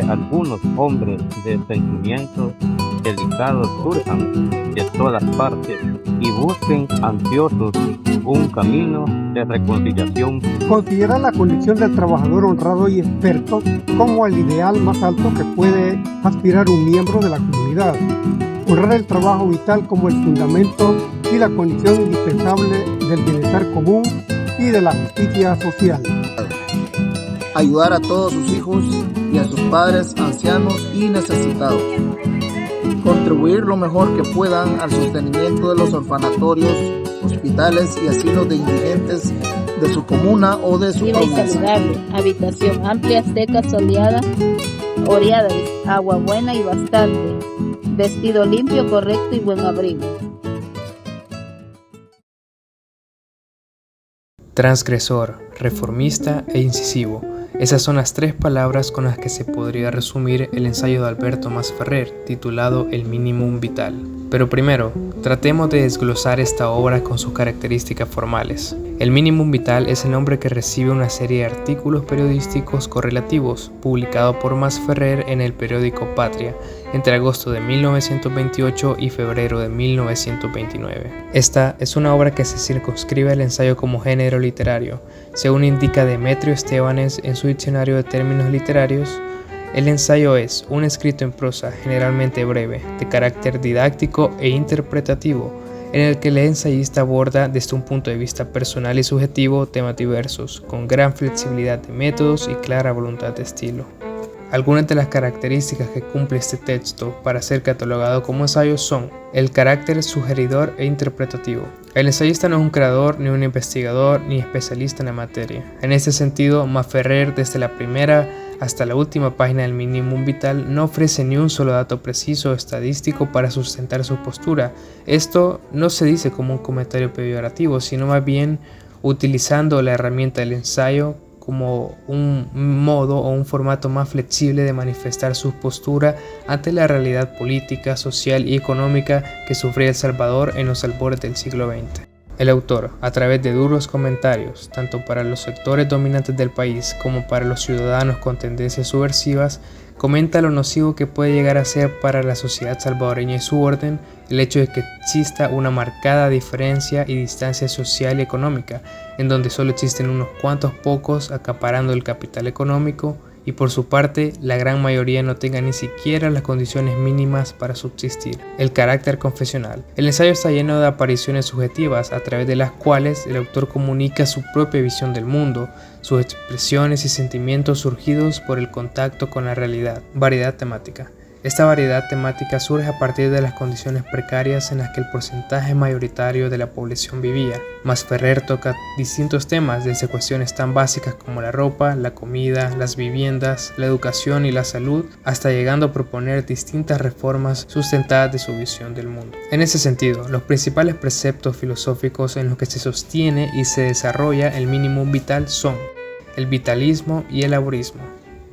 Algunos hombres de sentimientos delicados surjan de todas partes y busquen ansiosos un camino de reconciliación. Considera la condición del trabajador honrado y experto como el ideal más alto que puede aspirar un miembro de la comunidad. Honrar el trabajo vital como el fundamento y la condición indispensable del bienestar común y de la justicia social. Ayudar a todos sus hijos y a sus padres ancianos y necesitados. Contribuir lo mejor que puedan al sostenimiento de los orfanatorios, hospitales y asilos de indigentes de su comuna o de su provincia. Y saludable, habitación amplia, seca, soleada, oreada, agua buena y bastante, vestido limpio, correcto y buen abrigo. Transgresor, reformista e incisivo. Esas son las tres palabras con las que se podría resumir el ensayo de Alberto Masferrer, titulado El Minimum Vital. Pero primero, tratemos de desglosar esta obra con sus características formales. El Minimum Vital es el nombre que recibe una serie de artículos periodísticos correlativos, publicado por Masferrer en el periódico Patria, entre agosto de 1928 y febrero de 1929. Esta es una obra que se circunscribe al ensayo como género literario. Según indica Demetrio Estebanes en su diccionario de términos literarios, el ensayo es un escrito en prosa, generalmente breve, de carácter didáctico e interpretativo, en el que el ensayista aborda desde un punto de vista personal y subjetivo temas diversos, con gran flexibilidad de métodos y clara voluntad de estilo. Algunas de las características que cumple este texto para ser catalogado como ensayo son el carácter sugeridor e interpretativo. El ensayista no es un creador, ni un investigador, ni especialista en la materia. En este sentido, Masferrer, desde la primera hasta la última página del Minimum Vital, no ofrece ni un solo dato preciso o estadístico para sustentar su postura. Esto no se dice como un comentario peyorativo, sino más bien utilizando la herramienta del ensayo como un modo o un formato más flexible de manifestar su postura ante la realidad política, social y económica que sufría El Salvador en los albores del siglo XX. El autor, a través de duros comentarios, tanto para los sectores dominantes del país como para los ciudadanos con tendencias subversivas, comenta lo nocivo que puede llegar a ser para la sociedad salvadoreña y su orden el hecho de que exista una marcada diferencia y distancia social y económica, en donde solo existen unos cuantos pocos acaparando el capital económico y por su parte la gran mayoría no tenga ni siquiera las condiciones mínimas para subsistir. El carácter confesional. El ensayo está lleno de apariciones subjetivas a través de las cuales el autor comunica su propia visión del mundo, sus expresiones y sentimientos surgidos por el contacto con la realidad. Variedad temática. Esta variedad temática surge a partir de las condiciones precarias en las que el porcentaje mayoritario de la población vivía. Masferrer toca distintos temas, desde cuestiones tan básicas como la ropa, la comida, las viviendas, la educación y la salud, hasta llegando a proponer distintas reformas sustentadas de su visión del mundo. En ese sentido, los principales preceptos filosóficos en los que se sostiene y se desarrolla el Minimum Vital son el vitalismo y el laborismo.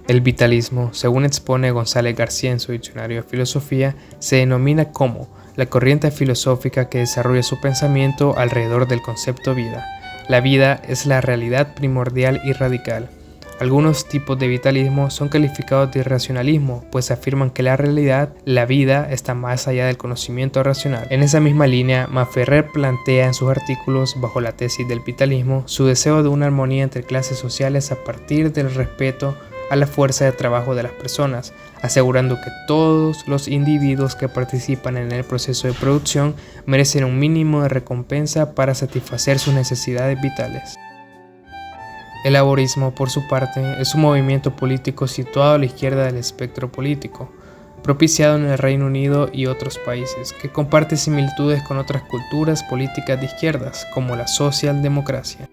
El vitalismo, según expone González García en su diccionario de filosofía, se denomina como la corriente filosófica que desarrolla su pensamiento alrededor del concepto vida. La vida es la realidad primordial y radical. Algunos tipos de vitalismo son calificados de irracionalismo, pues afirman que la realidad, la vida, está más allá del conocimiento racional. En esa misma línea, Masferrer plantea en sus artículos, bajo la tesis del vitalismo, su deseo de una armonía entre clases sociales a partir del respeto a la fuerza de trabajo de las personas, asegurando que todos los individuos que participan en el proceso de producción merecen un mínimo de recompensa para satisfacer sus necesidades vitales. El laborismo, por su parte, es un movimiento político situado a la izquierda del espectro político, propiciado en el Reino Unido y otros países, que comparte similitudes con otras culturas políticas de izquierdas, como la socialdemocracia.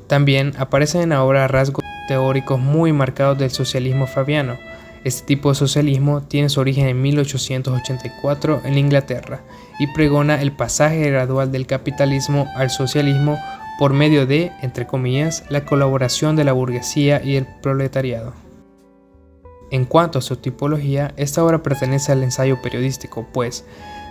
También aparecen en la obra rasgos teóricos muy marcados del socialismo fabiano. Este tipo de socialismo tiene su origen en 1884 en Inglaterra y pregona el pasaje gradual del capitalismo al socialismo por medio de, entre comillas, la colaboración de la burguesía y el proletariado. En cuanto a su tipología, esta obra pertenece al ensayo periodístico, pues,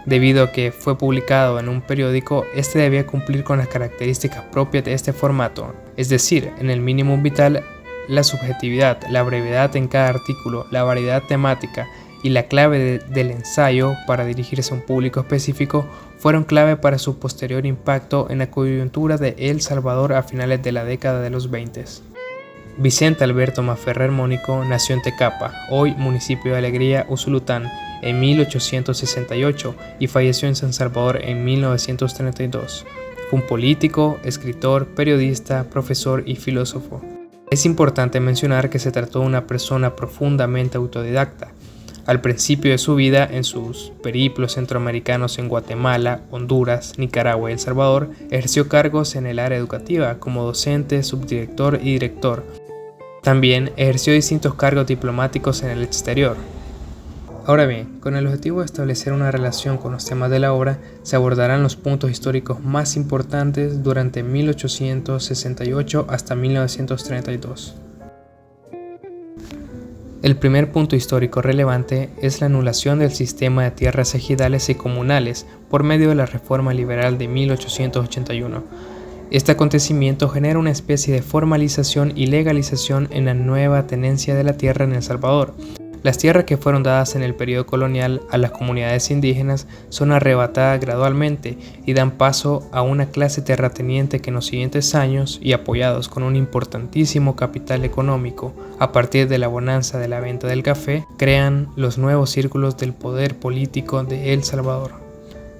debido a que fue publicado en un periódico, este debía cumplir con las características propias de este formato, es decir, en el Minimum Vital, La subjetividad, la brevedad en cada artículo, la variedad temática y la clave del ensayo para dirigirse a un público específico fueron clave para su posterior impacto en la coyuntura de El Salvador a finales de la década de los 20. Vicente Alberto Masferrer Mónico nació en Tecapa, hoy municipio de Alegría, Usulután, en 1868 y falleció en San Salvador en 1932. Fue un político, escritor, periodista, profesor y filósofo. Es importante mencionar que se trató de una persona profundamente autodidacta. Al principio de su vida, en sus periplos centroamericanos en Guatemala, Honduras, Nicaragua y El Salvador, ejerció cargos en el área educativa como docente, subdirector y director. También ejerció distintos cargos diplomáticos en el exterior. Ahora bien, con el objetivo de establecer una relación con los temas de la obra, se abordarán los puntos históricos más importantes durante 1868 hasta 1932. El primer punto histórico relevante es la anulación del sistema de tierras ejidales y comunales por medio de la Reforma Liberal de 1881. Este acontecimiento genera una especie de formalización y legalización en la nueva tenencia de la tierra en El Salvador. Las tierras que fueron dadas en el periodo colonial a las comunidades indígenas son arrebatadas gradualmente y dan paso a una clase terrateniente que en los siguientes años, y apoyados con un importantísimo capital económico a partir de la bonanza de la venta del café, crean los nuevos círculos del poder político de El Salvador.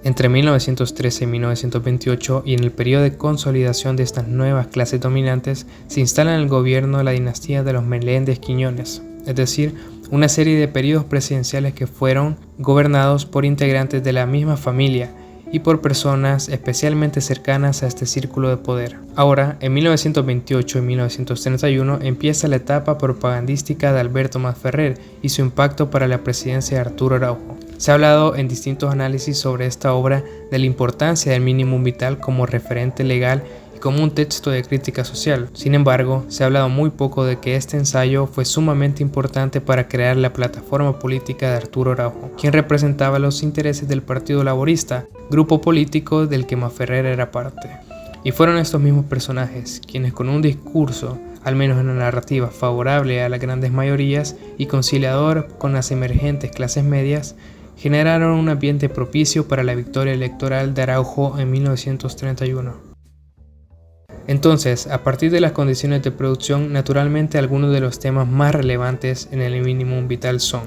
Entre 1913 y 1928 y en el periodo de consolidación de estas nuevas clases dominantes, se instala en el gobierno la dinastía de los Meléndez Quiñones, es decir, una serie de periodos presidenciales que fueron gobernados por integrantes de la misma familia y por personas especialmente cercanas a este círculo de poder. Ahora, en 1928 y 1931 empieza la etapa propagandística de Alberto Masferrer y su impacto para la presidencia de Arturo Araujo. Se ha hablado en distintos análisis sobre esta obra de la importancia del mínimo vital como referente legal como un texto de crítica social. Sin embargo, se ha hablado muy poco de que este ensayo fue sumamente importante para crear la plataforma política de Arturo Araujo, quien representaba los intereses del Partido Laborista, grupo político del que Masferrer era parte. Y fueron estos mismos personajes quienes, con un discurso, al menos en la narrativa, favorable a las grandes mayorías y conciliador con las emergentes clases medias, generaron un ambiente propicio para la victoria electoral de Araujo en 1931. Entonces, a partir de las condiciones de producción, naturalmente algunos de los temas más relevantes en el mínimo vital son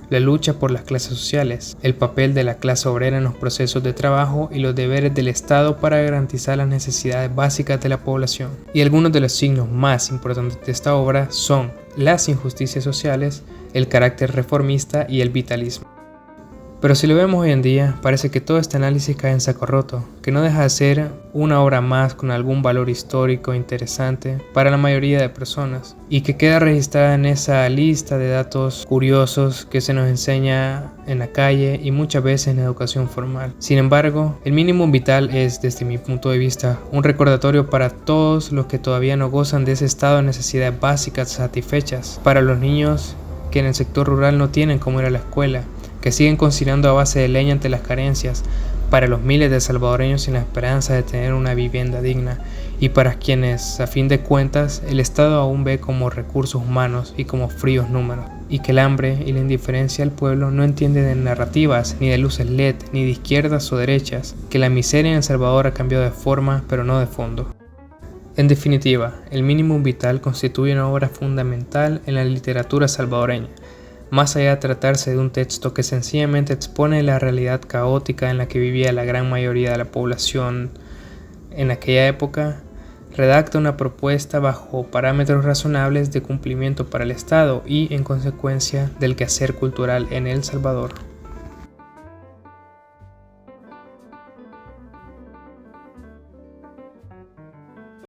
la lucha por las clases sociales, el papel de la clase obrera en los procesos de trabajo y los deberes del Estado para garantizar las necesidades básicas de la población. Y algunos de los signos más importantes de esta obra son las injusticias sociales, el carácter reformista y el vitalismo. Pero si lo vemos hoy en día, parece que todo este análisis cae en saco roto, que no deja de ser una obra más con algún valor histórico interesante para la mayoría de personas, y que queda registrada en esa lista de datos curiosos que se nos enseña en la calle y muchas veces en educación formal. Sin embargo, el mínimo vital es, desde mi punto de vista, un recordatorio para todos los que todavía no gozan de ese estado de necesidades básicas satisfechas, para los niños que en el sector rural no tienen cómo ir a la escuela, que siguen cocinando a base de leña ante las carencias, para los miles de salvadoreños sin la esperanza de tener una vivienda digna, y para quienes, a fin de cuentas, el Estado aún ve como recursos humanos y como fríos números, y que el hambre y la indiferencia del pueblo no entiende de narrativas, ni de luces LED, ni de izquierdas o derechas, que la miseria en El Salvador ha cambiado de forma, pero no de fondo. En definitiva, el mínimo vital constituye una obra fundamental en la literatura salvadoreña, más allá de tratarse de un texto que sencillamente expone la realidad caótica en la que vivía la gran mayoría de la población en aquella época, redacta una propuesta bajo parámetros razonables de cumplimiento para el Estado y, en consecuencia, del quehacer cultural en El Salvador.